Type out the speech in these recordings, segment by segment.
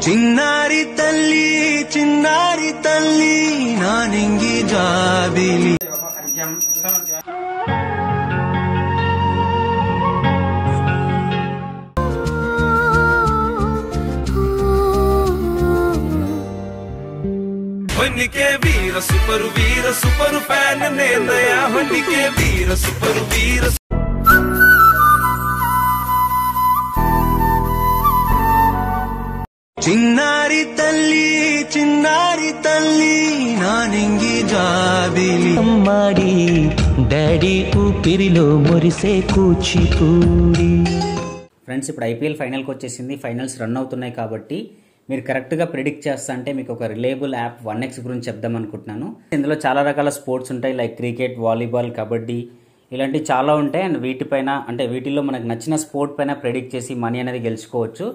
చిన్నారి తల్లి నా నింగి జాబిలి ಹೊನ್ನಿಕೆ ವೀರ ಸೂಪರು ಫ್ಯಾನ್ ನೇಂದಯ ಹೊನ್ನಿಕೆ ವೀರ ಸೂಪರು చిన్నారి తల్లి నా నింగి జాబిలి అమ్మాడి డాడీ ఊపిరిలో మురిసే కూచిపూడి. ఫ్రెండ్స్, ఇప్పుడు ఐపీఎల్ ఫైనల్కి వచ్చేసింది. ఫైనల్స్ రన్ అవుతున్నాయి కాబట్టి మీరు కరెక్ట్గా ప్రిడిక్ట్ చేస్తా అంటే మీకు ఒక రిలయబుల్ యాప్ 1x గురించి చెప్దాం అనుకుంటున్నాను. ఇందులో చాలా రకాల స్పోర్ట్స్ ఉంటాయి, లైక్ క్రికెట్, వాలీబాల్, కబడ్డీ ఇలాంటివి చాలా ఉంటాయి. అండ్ వీటిపైన అంటే వీటిల్లో మనకు నచ్చిన స్పోర్ట్ పైన ప్రిడిక్ట్ చేసి మనీ అనేది గెలుచుకోవచ్చు.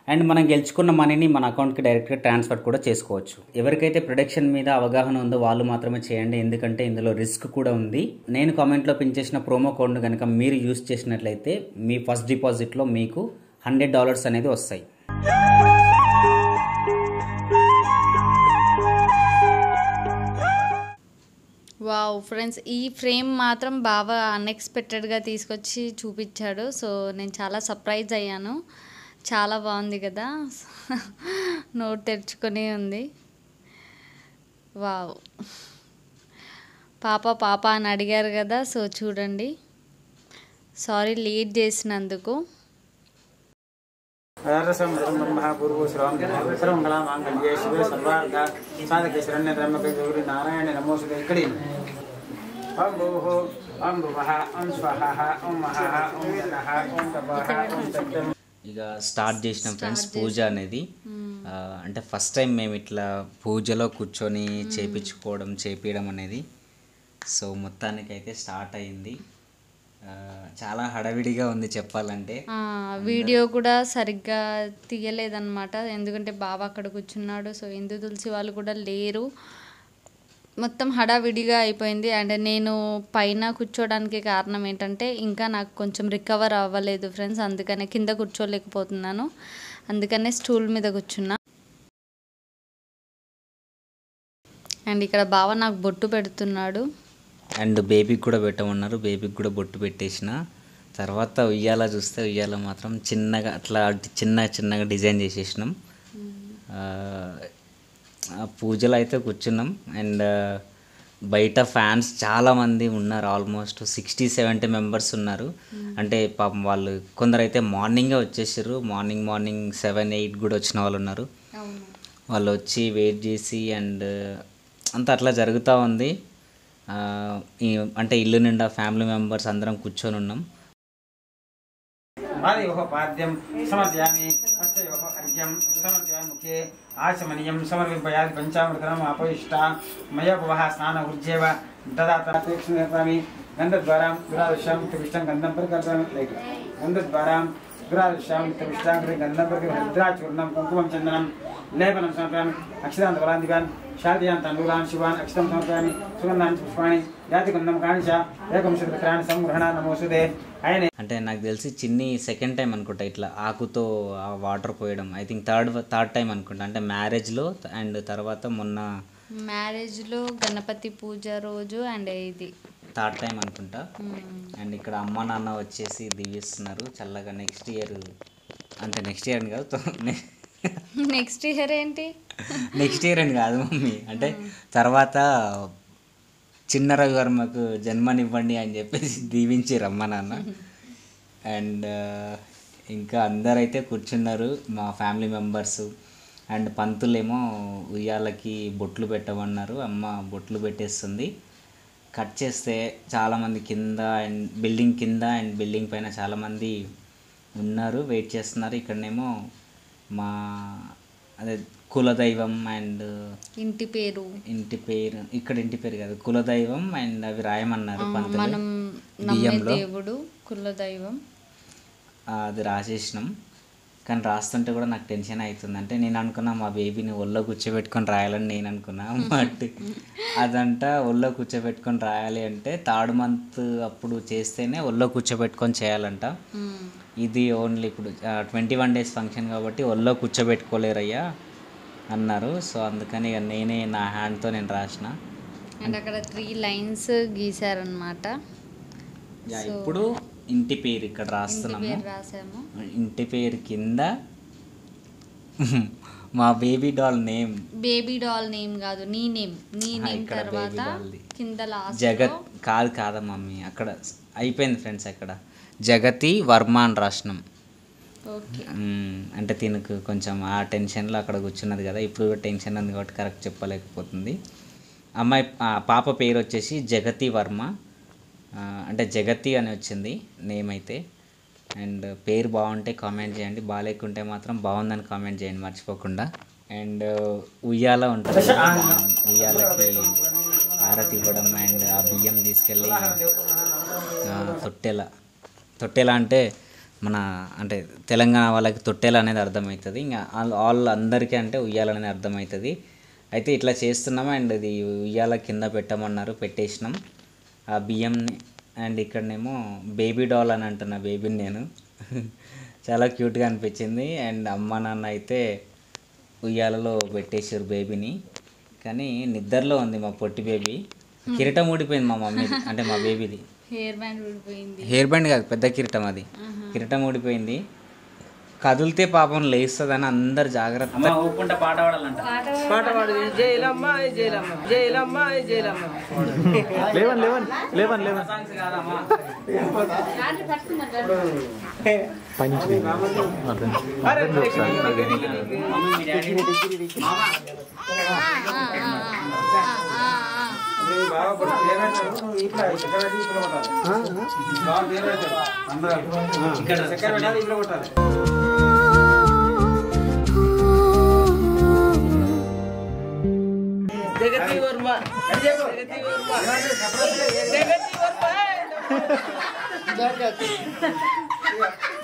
అండ్ మనం గెలుచుకున్న మనీని మన అకౌంట్కి డైరెక్ట్గా ట్రాన్స్ఫర్ కూడా చేసుకోవచ్చు. ఎవరికైతే ప్రొడక్షన్ మీద అవగాహన ఉందో వాళ్ళు మాత్రమే చేయండి, ఎందుకంటే ఇందులో రిస్క్ కూడా ఉంది. నేను కామెంట్లో పిన్ చేసిన ప్రోమో కోడ్ను కనుక మీరు యూజ్ చేసినట్లయితే మీ ఫస్ట్ డిపాజిట్లో మీకు $100 అనేది వస్తాయి. వావ్ ఫ్రెండ్స్, ఈ ఫ్రేమ్ మాత్రం బాగా అన్ఎక్స్పెక్టెడ్గా తీసుకొచ్చి చూపించాడు. సో నేను చాలా సర్ప్రైజ్ అయ్యాను. చాలా బాగుంది కదా, నోట్ తెరుచుకొని ఉంది. వావ్, పాప అని అడిగారు కదా, సో చూడండి. సారీ లేట్ చేసినందుకు. ఇక స్టార్ట్ చేసినాం ఫ్రెండ్స్ పూజ అనేది. అంటే ఫస్ట్ టైం మేము ఇట్లా పూజలో కూర్చొని చేపించడం అనేది. సో మొత్తానికైతే స్టార్ట్ అయింది. చాలా హడావిడిగా ఉంది చెప్పాలంటే. వీడియో కూడా సరిగ్గా తీయలేదన్నమాట, ఎందుకంటే బాబా అక్కడ కూర్చున్నాడు. సో హిందూ తులసి వాళ్ళు కూడా లేరు, మొత్తం హడావిడిగా అయిపోయింది. అండ్ నేను పైన కూర్చోడానికి కారణం ఏంటంటే ఇంకా నాకు కొంచెం రికవర్ అవ్వలేదు ఫ్రెండ్స్, అందుకనే కింద కూర్చోలేకపోతున్నాను. అందుకనే స్టూల్ మీద కూర్చున్నా. అండ్ ఇక్కడ బావ నాకు బొట్టు పెడుతున్నాడు. అండ్ బేబీకి కూడా పెట్టమన్నారు, బేబీకి కూడా బొట్టు పెట్టేసిన తర్వాత ఉయ్యాల చూస్తే ఉయ్యాల మాత్రం చిన్నగా అట్లా చిన్నగా డిజైన్ చేసేసినాం. పూజలో అయితే కూర్చున్నాం. అండ్ బయట ఫ్యాన్స్ చాలామంది ఉన్నారు, ఆల్మోస్ట్ 60-70 మెంబర్స్ ఉన్నారు. అంటే పాపం వాళ్ళు కొందరైతే మార్నింగే వచ్చేసారు, మార్నింగ్ 7-8 కూడా వచ్చిన వాళ్ళు ఉన్నారు. వాళ్ళు వచ్చి వెయిట్ చేసి అండ్ అంతా అట్లా జరుగుతూ ఉంది. అంటే ఇల్లు నిండా ఫ్యామిలీ మెంబర్స్ అందరం కూర్చొని ఉన్నాం. ఆచమనీయం సమర్పింపయాది పంచామృతం అపవిష్ట మయోపవహ స్నాన ఉర్జేవ దదాతమి గంధద్వారాం దురాదృశ్యాం విష్టం గంధం పరికల్పయామి. లైక్ గంధద్వారాం దురాదృశ్యాం విష్టాం గంధం పరికల్పయామి. రుద్రాచూర్ణం కుంకుమం చందనం లేపనం సమర్పయామి. అక్షరాంత బలాంతికాన్ శాంతియాన్ తండూలాన్ శివాన్ అక్షతం సమర్పయామి. సుగంధాన్ని పుష్పాణి జాతిగంధం కానిచ ఏకం శుద్ధిక్రాన్ని సంగ్రహణ నమోసుదే. అంటే నాకు తెలిసి చిన్ని సెకండ్ టైం అనుకుంటా ఇట్లా ఆకుతో వాటర్ పోయడం. ఐ థింక్ థర్డ్ టైం అనుకుంటా. అంటే మ్యారేజ్లో అండ్ తర్వాత మొన్న మ్యారేజ్లో గణపతి పూజ రోజు అండ్ ఇది థర్డ్ టైం అనుకుంటా. అండ్ ఇక్కడ అమ్మ నాన్న వచ్చేసి దీవిస్తున్నారు చల్లగా. నెక్స్ట్ ఇయర్ అంటే నెక్స్ట్ ఇయర్ అని కాదు, నెక్స్ట్ ఇయర్ ఏంటి నెక్స్ట్ ఇయర్ అని కాదు మమ్మీ, అంటే తర్వాత చిన్న రవివర్మకు జన్మనివ్వండి అని చెప్పేసి దీవించారు అమ్మ నాన్న. అండ్ ఇంకా అందరైతే కూర్చున్నారు మా ఫ్యామిలీ మెంబర్స్. అండ్ పంతులేమో ఉయ్యాలకి బొట్లు పెట్టమన్నారు, అమ్మ బొట్లు పెట్టేస్తుంది. కట్ చేస్తే చాలామంది కింద అండ్ బిల్డింగ్ పైన చాలామంది ఉన్నారు, వెయిట్ చేస్తున్నారు. ఇక్కడనేమో మా అదే కులదైవం అండ్ ఇంటి పేరు ఇక్కడ ఇంటి పేరు కాదు, కులదైవం అండ్ అవి రాయమన్నారు పంతులు. బియ్యంలో దేవుడు కులదైవం అది రాసేసినాం. కానీ రాస్తుంటే కూడా నాకు టెన్షన్ అవుతుంది. అంటే నేను అనుకున్నా మా బేబీని ఒళ్ళో కూర్చోబెట్టుకొని రాయాలని నేను అనుకున్నా. బట్ అదంతా ఒళ్ళో కూర్చోబెట్టుకొని రాయాలి అంటే 3rd month అప్పుడు చేస్తేనే ఒళ్ళో కూర్చోబెట్టుకొని చేయాలంట. ఇది ఓన్లీ ఇప్పుడు 21 days ఫంక్షన్ కాబట్టి ఒళ్ళో కూర్చోబెట్టుకోలేరయ్యా అన్నారు. సో అందుకని ఇక నేనే నా హ్యాండ్తో నేను రాసిన. అండ్ అక్కడ 3 lines గీసారనమాట. ఇప్పుడు ఇంటి పేరు ఇక్కడ రాస్తున్నాము. రాసాము. ఇంటి పేరు కింద మా baby doll name. Baby doll name కాదు, నీ నేమ్ ఇక్కడ తర్వాత baby doll ది. కింద లాస్ట్ జగత్ కాదా మమ్మీ, అక్కడ అయిపోయింది ఫ్రెండ్స్. అక్కడ జగతి వర్మ అని రాసినాం. ఓకే. అంటే తినకు కొంచెం ఆ టెన్షన్లో అక్కడ కూర్చున్నది కదా, ఇప్పుడు టెన్షన్ ఉంది కాబట్టి కరెక్ట్ చెప్పలేకపోతుంది. అమ్మాయి పాప పేరు వచ్చేసి జగతి వర్మ. అంటే జగతి అని వచ్చింది నేమ్ అయితే. అండ్ పేరు బాగుంటే కామెంట్ చేయండి, బాగాలేకుంటే మాత్రం బాగుందని కామెంట్ చేయండి మర్చిపోకుండా. అండ్ ఉయ్యాల ఉంటుంది, ఉయ్యాలకి ఆరతి ఇవ్వడం అండ్ ఆ బియ్యం తీసుకెళ్ళి తొట్టెల అంటే మన అంటే తెలంగాణ వాళ్ళకి తొట్టెల అనేది అర్థమవుతుంది. ఇంకా ఆల్ అందరికీ అంటే ఉయ్యాల అనేది అర్థమవుతుంది. అయితే ఇట్లా చేస్తున్నాము. అండ్ ఇది ఉయ్యాల కింద పెట్టమన్నారు, పెట్టేసినాం ఆ బియ్యంని. అండ్ ఇక్కడనేమో బేబీ డాల్ అని అంటున్నా బేబీని నేను. చాలా క్యూట్గా అనిపించింది. అండ్ అమ్మ నాన్న అయితే ఉయ్యాలలో పెట్టేసారు బేబీని. కానీ నిద్రలో ఉంది మా పొట్టి బేబీ. కిరీటం ఊడిపోయింది మా మమ్మీ, అంటే మా బేబీది. హెయిర్ బ్యాండ్ ఊడిపోయింది. హెయిర్ బ్యాండ్ కాదు, పెద్ద కిరీటం అది. కిరీటం ఊడిపోయింది. కదిలితే పాపం లేస్తుందని అందరు జాగ్రత్త ఊపుకుంటా పాట పాడాలంట. పాట పాడు. జైలమ్మ జైలమ్మ జైలమ్మ జైలమ్మ. లేవన్ లేవన్ లేవన్ లేవన్ జగతి వర్మ జగతి వర్మ జగతి వర్మ జగతి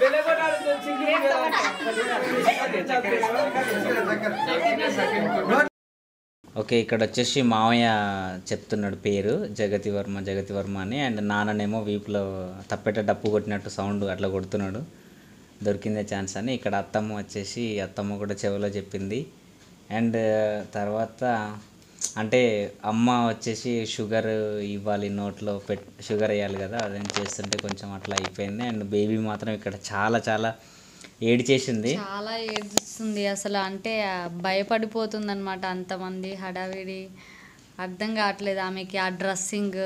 బెలగొడాడు చిగిరి ఓకే. ఇక్కడ వచ్చేసి మామయ్య చెప్తున్నాడు పేరు జగతి వర్మ అని. అండ్ నాన్ననేమో వీపులో తప్పెట డప్పు కొట్టినట్టు సౌండ్ అట్లా కొడుతున్నాడు, దొరికిందే ఛాన్స్ అని. ఇక్కడ అత్తమ్మ కూడా చెవిలో చెప్పింది. అండ్ తర్వాత అంటే అమ్మ వచ్చేసి షుగర్ ఇవ్వాలి, నోట్లో షుగర్ వేయాలి కదా, అదేం చేస్తుంటే కొంచెం అట్లా అయిపోయింది. అండ్ బేబీ మాత్రం ఇక్కడ చాలా ఏడ్చేసింది, చాలా ఏడుస్తుంది అసలు. అంటే భయపడిపోతుంది అనమాట, అంతమంది హడావిడి అర్థం కావట్లేదు ఆమెకి. ఆ డ్రెస్సింగ్,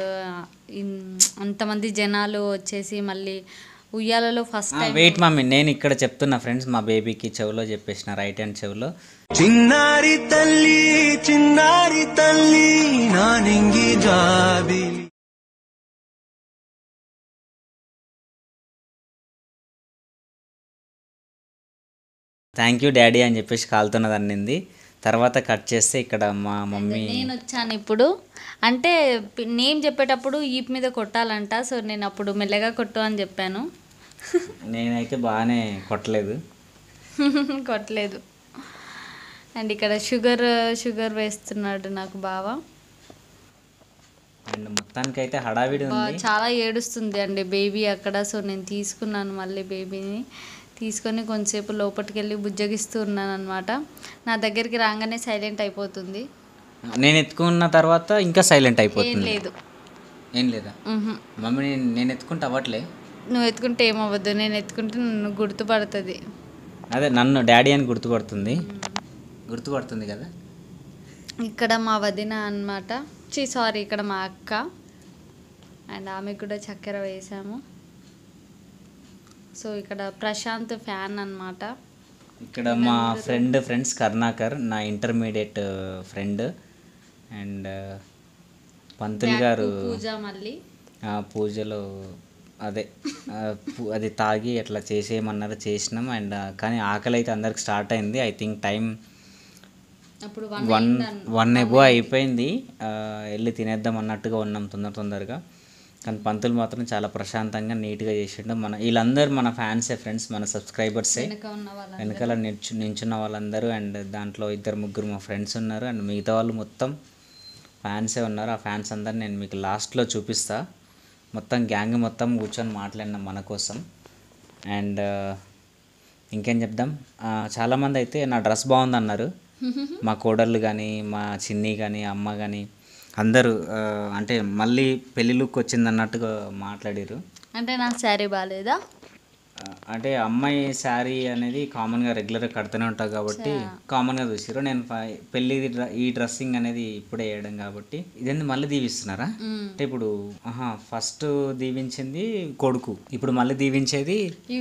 అంతమంది జనాలు వచ్చేసి మళ్ళీ ఉయ్యాలలో ఫస్ట్ టైం. వెయిట్ మమ్మీ, నేను ఇక్కడ చెప్తున్నా ఫ్రెండ్స్, మా బేబీకి చెవిలో చెప్పేసిన, రైట్ హ్యాండ్ చెవిలో. చిన్నారి తల్లి నా నింగి జాబిలి. థ్యాంక్ యూ డాడీ అని చెప్పేసి కాలుతున్నది అన్నింది. తర్వాత కట్ చేస్తే ఇక్కడ మా మమ్మీ. నేను వచ్చాను ఇప్పుడు, అంటే నేమ్ చెప్పేటప్పుడు ఈప్ మీద కొట్టాలంట. సో నేను అప్పుడు మెల్లగా కొట్టు అని చెప్పాను. నేనైతే బాగానే కొట్టలేదు. అండ్ ఇక్కడ షుగర్ వేస్తున్నాడు నాకు బావ. అండ్ మొత్తానికైతే హడావిడి ఉంది. చాలా ఏడుస్తుంది అండి బేబీ అక్కడ. సో నేను తీసుకున్నాను, మళ్ళీ బేబీని తీసుకొని కొంచెంసేపు లోపలికి వెళ్ళి బుజ్జగిస్తూ ఉన్నాను అనమాట. నా దగ్గరికి రాగానే సైలెంట్ అయిపోతుంది. నేను ఎత్తుకున్న తర్వాత ఇంకా సైలెంట్ అయిపోతుంది. ఏం లేదా మమ్మీ? నేను ఎత్తుకుంటే అవ్వట్లే. నువ్వు ఎత్తుకుంటే ఏమవ్వద్దు, నేను ఎత్తుకుంటే నన్ను గుర్తుపడుతుంది. అదే నన్ను డాడీ అని గుర్తుపడుతుంది కదా. ఇక్కడ మా వదిన అనమాట, సారీ ఇక్కడ మా అక్క. అండ్ ఆమెకు కూడా చక్కెర వేసాము. సో ఇక్కడ ప్రశాంత్ ఫ్యాన్ అన్నమాట. ఇక్కడ మా ఫ్రెండ్స్ కరుణాకర్, నా ఇంటర్మీడియట్ ఫ్రెండ్. అండ్ పంతులు గారు పూజ మళ్ళీ పూజలో అది తాగి అట్లా చేసేయమన్నారు, చేసినాం. అండ్ కానీ ఆకలి అయితే అందరికి స్టార్ట్ అయింది. ఐ థింక్ టైం అప్పుడు 1 ఎబో అయిపోయింది. వెళ్ళి తినేద్దాం అన్నట్టుగా ఉన్నాం తొందరగా. కానీ పంతులు మాత్రం చాలా ప్రశాంతంగా నీట్గా చేసిండు. వీళ్ళందరూ మన ఫ్యాన్సే ఫ్రెండ్స్, మన సబ్స్క్రైబర్సే, వెనకాల నించున్న వాళ్ళందరూ. అండ్ దాంట్లో 2-3 మా ఫ్రెండ్స్ ఉన్నారు. అండ్ మిగతా వాళ్ళు మొత్తం ఫ్యాన్సే ఉన్నారు. ఆ ఫ్యాన్స్ అందరు నేను మీకు లాస్ట్లో చూపిస్తా. మొత్తం గ్యాంగ్ మొత్తం కూర్చొని మాట్లాడినాం మన కోసం. అండ్ ఇంకేం చెప్దాం, చాలామంది అయితే నా డ్రెస్ బాగుందన్నారు. మా కోడళ్ళు కానీ, మా చిన్ని కానీ, అమ్మ కానీ అందరూ అంటే మళ్ళీ పెళ్లి లుక్ వచ్చింది అన్నట్టుగా మాట్లాడారు. అంటే నా శారీ బాగాలేదా అంటే అమ్మాయి శారీ అనేది కామన్గా రెగ్యులర్గా కడుతూనే ఉంటాం కాబట్టి కామన్గా చూసారు. నేను పెళ్ళి ఈ డ్రెస్సింగ్ అనేది ఇప్పుడే వేయడం కాబట్టి ఇదేంది మళ్ళీ దీవిస్తున్నారా అంటే ఇప్పుడు ఫస్ట్ దీవించింది కొడుకు, ఇప్పుడు మళ్ళీ దీవించేది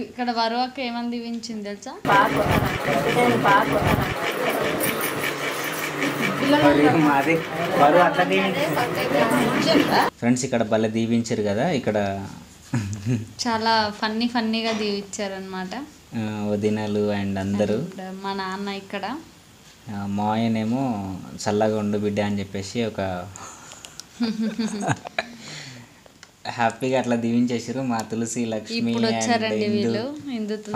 ఇక్కడ వరువక్క ఏమని దీవించింది తెలుసా? ఫ్రెండ్స్ ఇక్కడ భలే దీవించారు కదా, ఇక్కడ చాలా ఫన్నీగా దీవించారనమాట వదినలు అండ్ అందరూ. మా నాన్న ఇక్కడ, మాయనేమో చల్లగా ఉండు బిడ్డ అని చెప్పేసి ఒక హ్యాపీగా అట్లా దీవించేసారు. మా తులసి, లక్ష్మి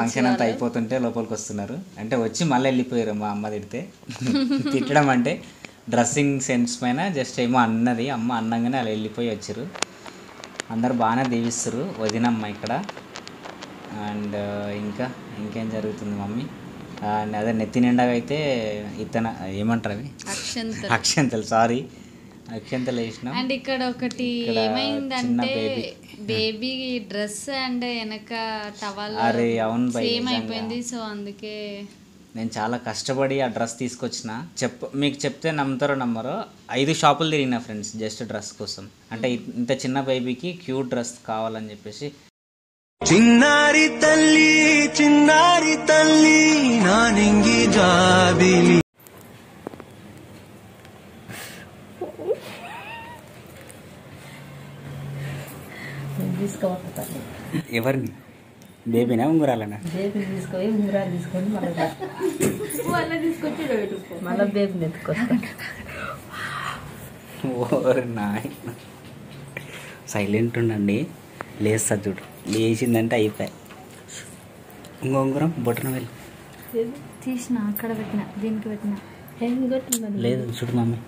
ఫంక్షన్ అంతా అయిపోతుంటే లోపలికి వస్తున్నారు. అంటే వచ్చి మళ్ళీ వెళ్ళిపోయారు. మా అమ్మ తిట్టడం అంటే డ్రెస్సింగ్ సెన్స్ పైన జస్ట్ ఏమో అన్నది, అమ్మ అన్నంగానే అలా వెళ్ళిపోయి వచ్చారు. అందరు బాగానే దీవిస్తారు వదినమ్మ ఇక్కడ. అండ్ ఇంకేం జరుగుతుంది మమ్మీ? అండ్ అదే నెత్తి నిండాగా అయితే ఏమంటారు అవి అక్షంతలు, సారీ అక్షంతలు వేసినాం. అండ్ ఇక్కడ ఒకటి ఏమైందంటే బేబీ డ్రెస్ అండ్ వెనక టవల్ సేమ్ అయిపోయింది. సో అందుకే నేను చాలా కష్టపడి ఆ డ్రెస్ తీసుకొచ్చిన. మీకు చెప్తే నమ్మరో 5 షాపులు తిరిగిన ఫ్రెండ్స్ జస్ట్ డ్రెస్ కోసం. అంటే ఇంత చిన్న బేబీకి క్యూట్ డ్రెస్ కావాలని చెప్పేసి. చిన్నారి తల్లి నా నింగి జాబిలి. ఎవరిని? బేబీనా ఉంగురాలనా? బేబీని తీసుకొని ఉంగురాలు తీసుకొని మళ్ళీ తీసుకొచ్చి మళ్ళీ బేబీని ఎత్తుకొస్తాను. సైలెంట్ ఉండండి, లేస్తా చూడు. లేచిందంటే అయిపోయి. ఇంకో ఉంగురం బొట్టన వెళ్ళి తీసిన అక్కడ పెట్టిన, దీనికి పెట్టిన. లేదు చూడు మమ్మీ,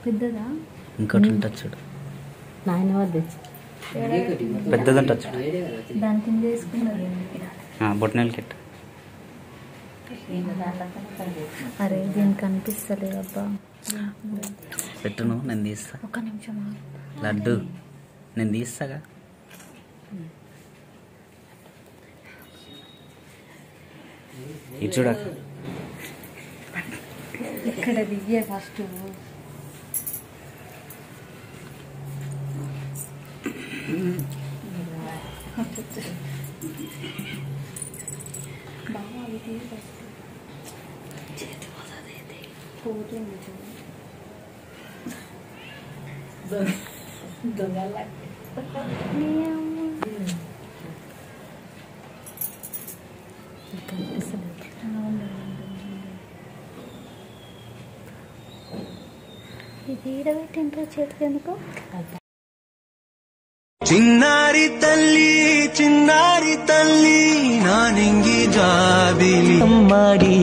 పెద్దదా? ఇంకోటి ఉంటుంది చూడు, నాయన వాళ్ళు తెచ్చి పెద్దది ఉంటుంది చూడు, దాని కింద వేసుకున్నారు. బొట్టనెల్ కిట్. అరే దీనికి కనిపిస్తలేదు అబ్బా. పెట్టును, నేను తీస్తా. ఒక నిమిషం లడ్డు నేను తీస్తాగా. ఇది చూడక ఇక్కడ దిగే ఫస్ట్. ఇది ఈడబెట్టిండ్రు చేతికి ఎందుకు? చిన్నారి తల్లి నా నింగి జాబిలి. అమ్మాడి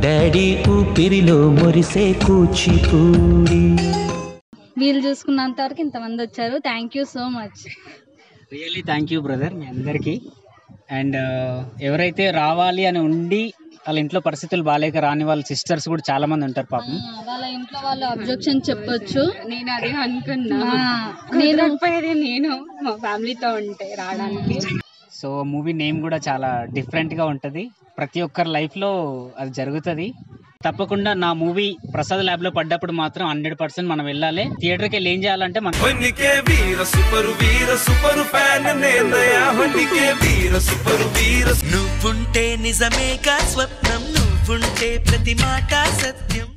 డాడీ ఊపిరిలో మురిసే కూచిపూడి. వీళ్ళు చూసుకున్నంత వరకు ఇంతమంది వచ్చారు. Thank you so much, really thank you brother మీ అందరికీ. అండ్ ఎవరైతే రావాలి అని ఉండి వాళ్ళ ఇంట్లో పరిస్థితులు బాగాలేక రాని వాళ్ళ సిస్టర్స్ కూడా చాలా మంది ఉంటారు పాపం. వాళ్ళ ఇంట్లో వాళ్ళు అబ్జెక్షన్ చెప్పొచ్చు. నేను అదే అనుకున్నా, నేను మా ఫ్యామిలీతో ఉంటే రావడానికి. సో మూవీ నేమ్ కూడా చాలా డిఫరెంట్గా ఉంటుంది. ప్రతి ఒక్కరి లైఫ్లో అది జరుగుతుంది. తప్పకుండా నా మూవీ ప్రసాద్ ల్యాబ్లో పడ్డప్పుడు మాత్రం 100% మనం వెళ్ళాలి. థియేటర్కి వెళ్ళి ఏం చేయాలంటే మనం నువ్వుంటే నిజమేగా స్వప్నం, నువ్వుంటే ప్రతి మాట సత్యం.